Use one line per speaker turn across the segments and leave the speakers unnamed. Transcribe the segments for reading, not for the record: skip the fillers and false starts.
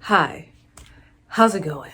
Hi, how's it going?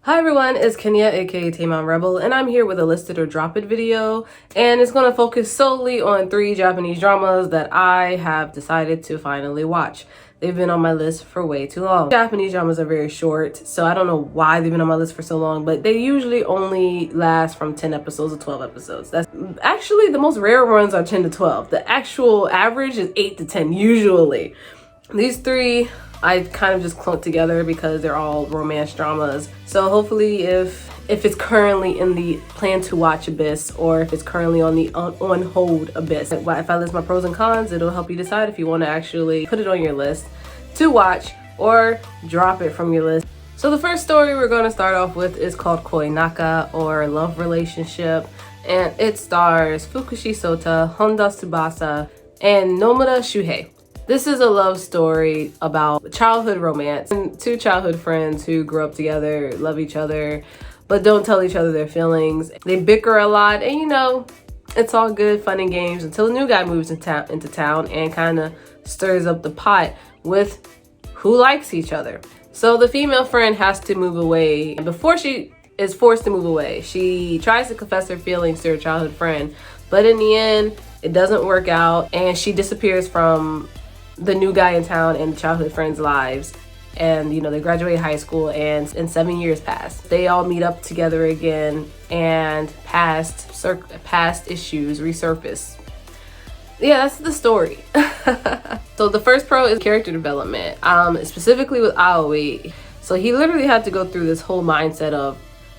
Hi everyone, it's Kenya aka Taemon Rebel, and I'm here with a listed or drop it video, and it's going to focus solely on 3 Japanese dramas that I have decided to finally watch. They've been on my list for way too long. Japanese dramas are very short, so I don't know why they've been on my list for so long, but they usually only last from 10 episodes to 12 episodes. That's actually the most rare ones are 10 to 12. The actual average is 8 to 10 usually. These 3 I kind of just clumped together because they're all romance dramas. So hopefully if it's currently in the plan to watch abyss, or if it's currently on the on hold abyss, if I list my pros and cons, it'll help you decide if you want to actually put it on your list to watch or drop it from your list. So the first story we're going to start off with is called Koinaka, or Love Relationship, and it stars Fukushi Sota, Honda Tsubasa, and Nomura Shuhei. This is a love story about childhood romance and 2 childhood friends who grew up together, love each other, but don't tell each other their feelings. They bicker a lot, and you know, it's all good fun and games until a new guy moves into town and kind of stirs up the pot with who likes each other. So the female friend has to move away, and before she is forced to move away, she tries to confess her feelings to her childhood friend, but in the end, it doesn't work out, and she disappears from the new guy in town and childhood friends' lives. And you know, they graduate high school, and 7 years pass. They all meet up together again, and past issues resurface. Yeah, that's the story. So the first pro is character development, specifically with Aoi. So he literally had to go through this whole mindset of,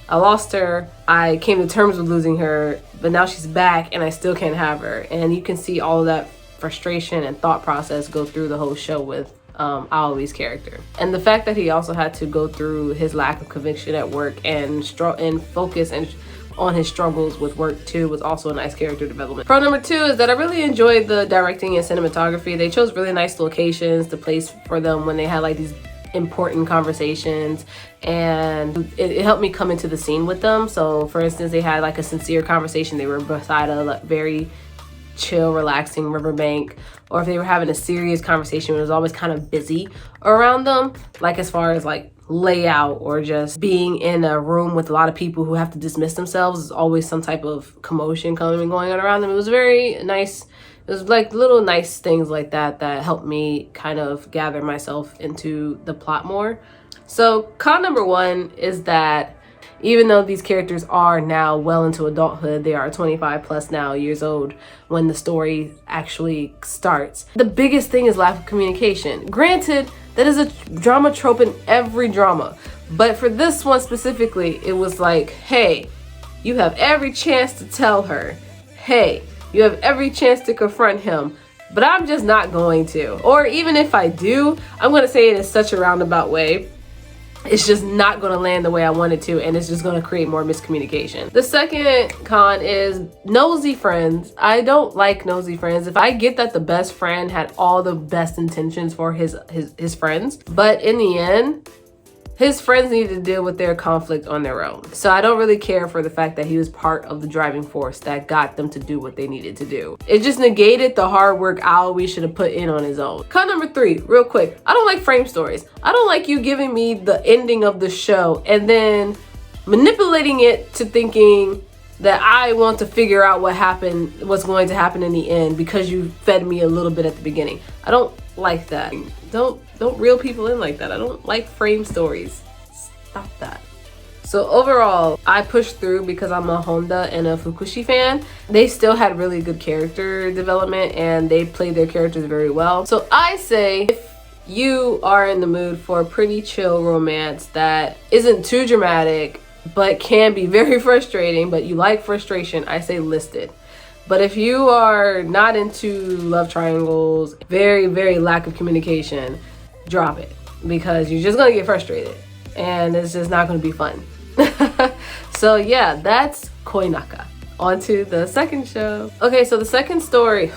I lost her, I came to terms with losing her, but now she's back and I still can't have her. And you can see all of that frustration and thought process go through the whole show with Aoi's character. And the fact that he also had to go through his lack of conviction at work and focus on his struggles with work too was also a nice character development. Pro number 2 is that I really enjoyed the directing and cinematography. They chose really nice locations to place for them when they had like these important conversations, and it helped me come into the scene with them. So for instance, they had like a sincere conversation. They were beside a very chill, relaxing riverbank, or if they were having a serious conversation, it was always kind of busy around them, like as far as like layout or just being in a room with a lot of people who have to dismiss themselves. There's always some type of commotion coming and going on around them. It was very nice. It was like little nice things like that that helped me kind of gather myself into the plot more. So con number 1 is that even though these characters are now well into adulthood, they are 25 plus now years old when the story actually starts. The biggest thing is lack of communication. Granted, that is a drama trope in every drama, but for this one specifically, it was like, hey, you have every chance to tell her. Hey, you have every chance to confront him, but I'm just not going to. Or even if I do, I'm going to say it in such a roundabout way. It's just not going to land the way I wanted to, and it's just going to create more miscommunication. The second con is nosy friends. I don't like nosy friends. If I get that the best friend had all the best intentions for his friends, but in the end, his friends needed to deal with their conflict on their own. So I don't really care for the fact that he was part of the driving force that got them to do what they needed to do. It just negated the hard work Aoi should have put in on his own. Con number 3, real quick. I don't like frame stories. I don't like you giving me the ending of the show and then manipulating it to thinking that I want to figure out what's going to happen in the end because you fed me a little bit at the beginning. I don't like that. Don't reel people in like that. I don't like frame stories. Stop that. So overall, I pushed through because I'm a Honda and a Fukushi fan. They still had really good character development and they played their characters very well. So I say, if you are in the mood for a pretty chill romance that isn't too dramatic but can be very frustrating, but you like frustration, I say list it. But if you are not into love triangles, very, very lack of communication, drop it, because you're just gonna get frustrated and it's just not gonna be fun. So yeah, that's Koinaka. On to the second show. Okay, so the second story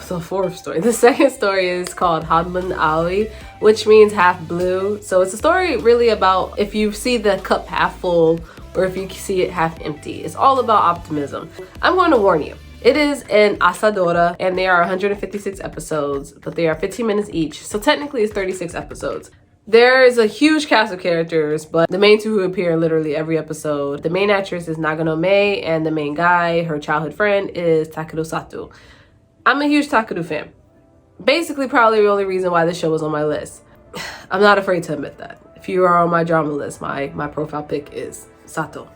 is called Hanbun Aoi, which means half blue. So it's a story really about if you see the cup half full or if you see it half empty. It's all about optimism. I'm going to warn you, It is an asadora, and they are 156 episodes, but they are 15 minutes each, so technically it's 36 episodes. There is a huge cast of characters, but the main two who appear in literally every episode. The main actress is Nagano Mei, and the main guy, her childhood friend, is Takeru Sato. I'm a huge Takeru fan. Basically, probably the only reason why this show was on my list. I'm not afraid to admit that. If you are on my drama list, my profile pic is Sato.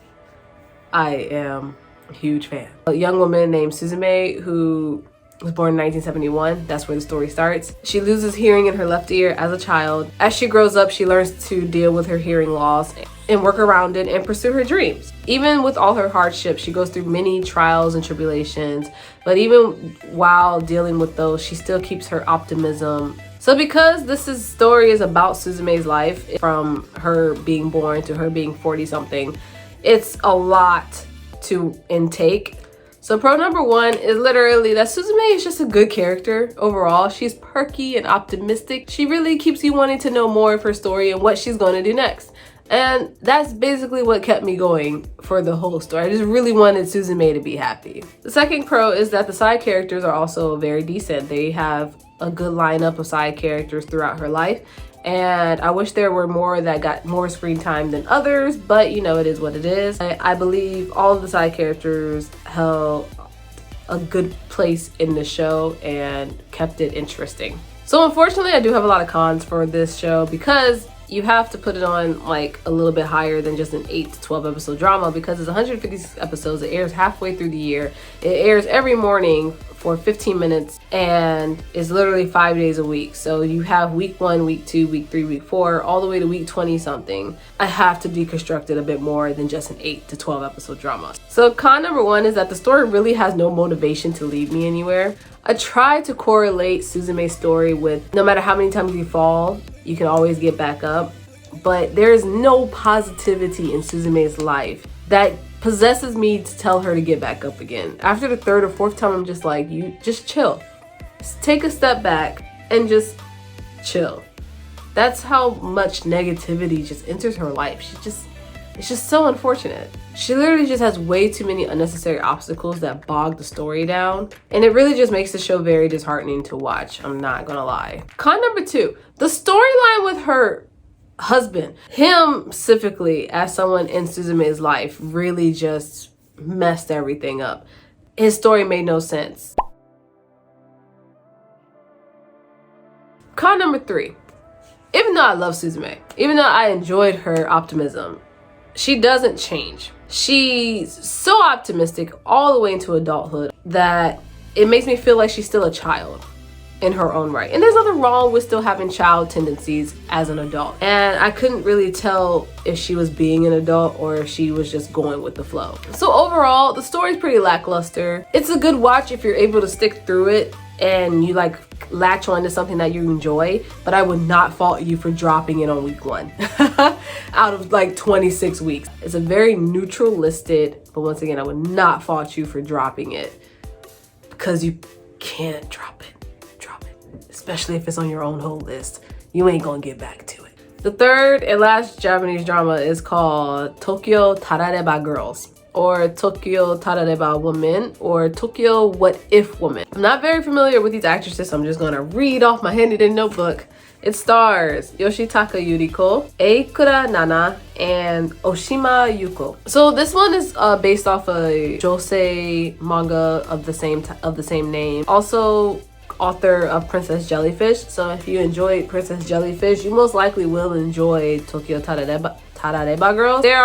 I am a huge fan. A young woman named Suzume who was born in 1971. That's where the story starts. She loses hearing in her left ear as a child. As she grows up, she learns to deal with her hearing loss and work around it and pursue her dreams. Even with all her hardships, she goes through many trials and tribulations, but even while dealing with those, she still keeps her optimism. So because story is about Suzume's life, from her being born to her being 40 something, it's a lot to intake. So pro number one is literally that Suzume is just a good character overall. She's perky and optimistic. She really keeps you wanting to know more of her story and what she's going to do next. And that's basically what kept me going for the whole story. I just really wanted Suzume to be happy. The second pro is that the side characters are also very decent. They have a good lineup of side characters throughout her life. And I wish there were more that got more screen time than others, but you know, it is what it is. I believe all of the side characters held a good place in the show and kept it interesting. So unfortunately, I do have a lot of cons for this show because you have to put it on like a little bit higher than just an 8 to 12 episode drama, because it's 156 episodes. It airs halfway through the year. It airs every morning for 15 minutes and is literally 5 days a week. So you have week 1, week 2, week 3, week 4, all the way to week 20 something. I have to deconstruct it a bit more than just an 8 to 12 episode drama. So con number one is that the story really has no motivation to lead me anywhere. I try to correlate Suzume's story with no matter how many times you fall, you can always get back up. But there is no positivity in Suzume's life that possesses me to tell her to get back up again. After the third or fourth time, I'm just like, you just chill. Just take a step back and just chill. That's how much negativity just enters her life. It's just so unfortunate. She literally just has way too many unnecessary obstacles that bog the story down. And it really just makes the show very disheartening to watch. I'm not gonna lie. Con number two, the storyline with her husband, him specifically as someone in Suzume's life, really just messed everything up. His story made no sense. Con number three, even though I love Suzume, even though I enjoyed her optimism, she doesn't change. She's so optimistic all the way into adulthood that it makes me feel like she's still a child in her own right. And there's nothing wrong with still having child tendencies as an adult. And I couldn't really tell if she was being an adult or if she was just going with the flow. So overall, the story's pretty lackluster. It's a good watch if you're able to stick through it and you like latch on to something that you enjoy, but I would not fault you for dropping it on week 1 out of like 26 weeks. It's a very neutral listed, but once again, I would not fault you for dropping it because you can't drop it. Especially if it's on your own whole list. You ain't gonna get back to it. The third and last Japanese drama is called Tokyo Tarareba Girls, or Tokyo Tarareba Woman, or Tokyo What If Woman. I'm not very familiar with these actresses, so I'm just gonna read off my handy notebook. It stars Yoshitaka Yuriko, Eikura Nana, and Oshima Yuko. So this one is based off a josei manga of the same name. Also author of Princess Jellyfish. So if you enjoyed Princess Jellyfish, you most likely will enjoy Tokyo Tarareba Girls. There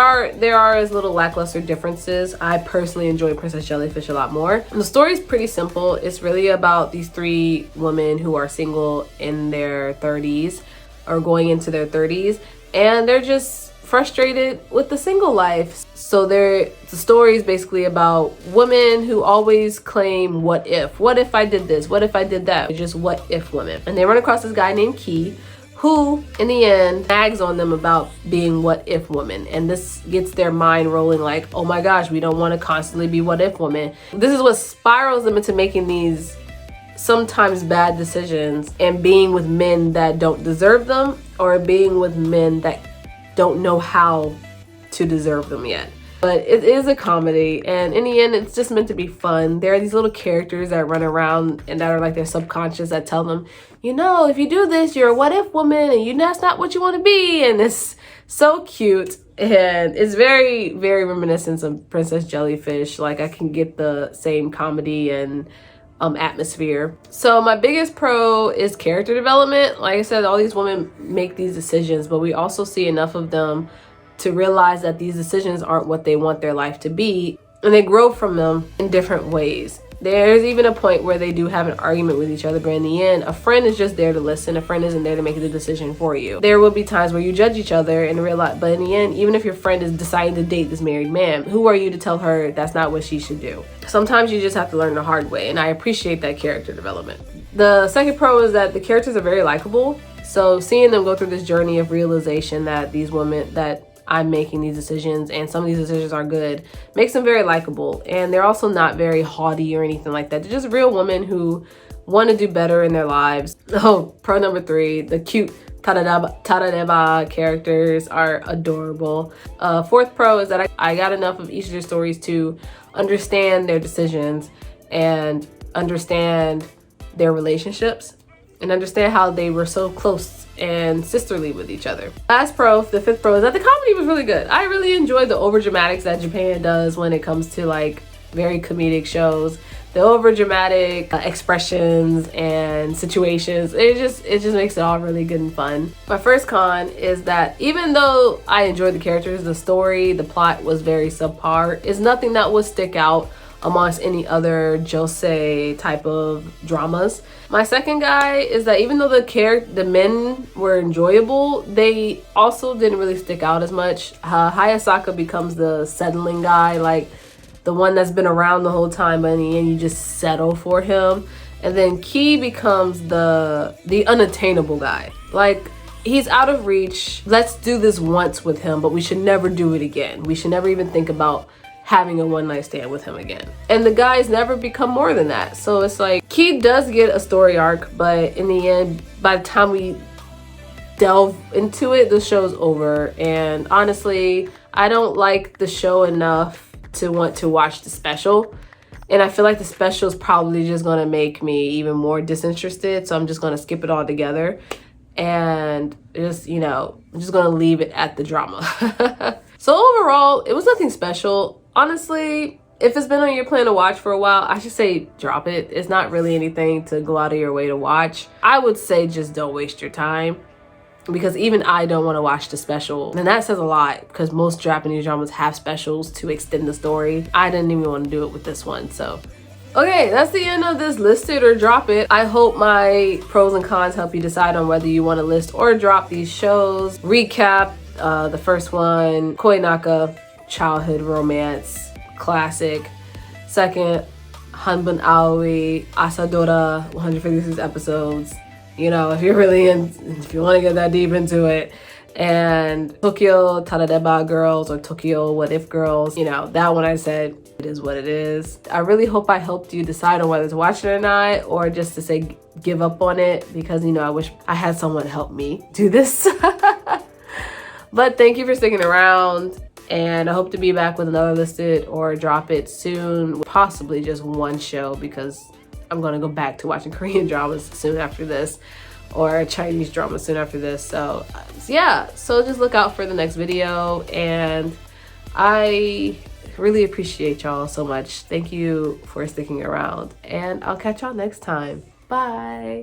are as little lackluster differences. I personally enjoy Princess Jellyfish a lot more. And the story is pretty simple. It's really about these 3 women who are single in their 30s or going into their 30s, and they're just frustrated with the single life. So the story is basically about women who always claim what if I did this, what if I did that, just what if women. And they run across this guy named Ki, who in the end nags on them about being what if women. And this gets their mind rolling like, oh my gosh, we don't want to constantly be what if women. This is what spirals them into making these sometimes bad decisions and being with men that don't deserve them, or being with men that don't know how to deserve them yet. But it is a comedy, and in the end it's just meant to be fun. There are these little characters that run around and that are like their subconscious that tell them, you know, if you do this, you're a what if woman and that's not what you want to be. And it's so cute, and it's very, very reminiscent of Princess Jellyfish. Like, I can get the same comedy and atmosphere. So my biggest pro is character development. Like I said, all these women make these decisions, but we also see enough of them to realize that these decisions aren't what they want their life to be, and they grow from them in different ways. There's even a point where they do have an argument with each other, but in the end, a friend is just there to listen. A friend isn't there to make the decision for you. There will be times where you judge each other and realize, but in the end, even if your friend is deciding to date this married man, who are you to tell her that's not what she should do? Sometimes you just have to learn the hard way, and I appreciate that character development. The second pro is that the characters are very likable. So seeing them go through this journey of realization that these women, that I'm making these decisions and some of these decisions are good, makes them very likable. And they're also not very haughty or anything like that. They're just real women who want to do better in their lives. Oh, pro number 3, the cute Tarareba characters are adorable. Fourth pro is that I got enough of each of their stories to understand their decisions and understand their relationships and understand how they were so close and sisterly with each other. Last pro, the 5th pro, is that the comedy was really good. I really enjoyed the overdramatics that Japan does when it comes to like very comedic shows. The overdramatic expressions and situations, it just makes it all really good and fun. My first con is that even though I enjoyed the characters, the story, the plot was very subpar. It's nothing that would stick out amongst any other josei type of dramas. My second guy is that even though the men were enjoyable, they also didn't really stick out as much. Hayasaka becomes the settling guy, like the one that's been around the whole time, but in the end you just settle for him. And then Ki becomes the unattainable guy. Like, he's out of reach. Let's do this once with him, but we should never do it again. We should never even think about having a one-night stand with him again. And the guys never become more than that. So it's like, Ki does get a story arc, but in the end, by the time we delve into it, the show's over. And honestly, I don't like the show enough to want to watch the special. And I feel like the special is probably just gonna make me even more disinterested. So I'm just gonna skip it all together and just, you know, I'm just gonna leave it at the drama. So overall, it was nothing special. Honestly, if it's been on your plan to watch for a while, I should say drop it. It's not really anything to go out of your way to watch. I would say just don't waste your time, because even I don't want to watch the special. And that says a lot, because most Japanese dramas have specials to extend the story. I didn't even want to do it with this one, so. Okay, that's the end of this list it or drop it. I hope my pros and cons help you decide on whether you want to list or drop these shows. Recap, the first one, Koinaka, childhood romance classic. Second, Hanbun Aoi, Asadora, 156 episodes. You know, if you're really if you want to get that deep into it. And Tokyo Tarareba Girls, or Tokyo What If Girls, you know, that one I said, it is what it is. I really hope I helped you decide on whether to watch it or not, or just to say give up on it, because, you know, I wish I had someone to help me do this. But thank you for sticking around, and I hope to be back with another listed or drop it soon, possibly just one show, because I'm gonna go back to watching Korean dramas soon after this, or Chinese drama soon after this. So yeah, so just look out for the next video, and I really appreciate y'all so much. Thank you for sticking around, and I'll catch y'all next time. Bye.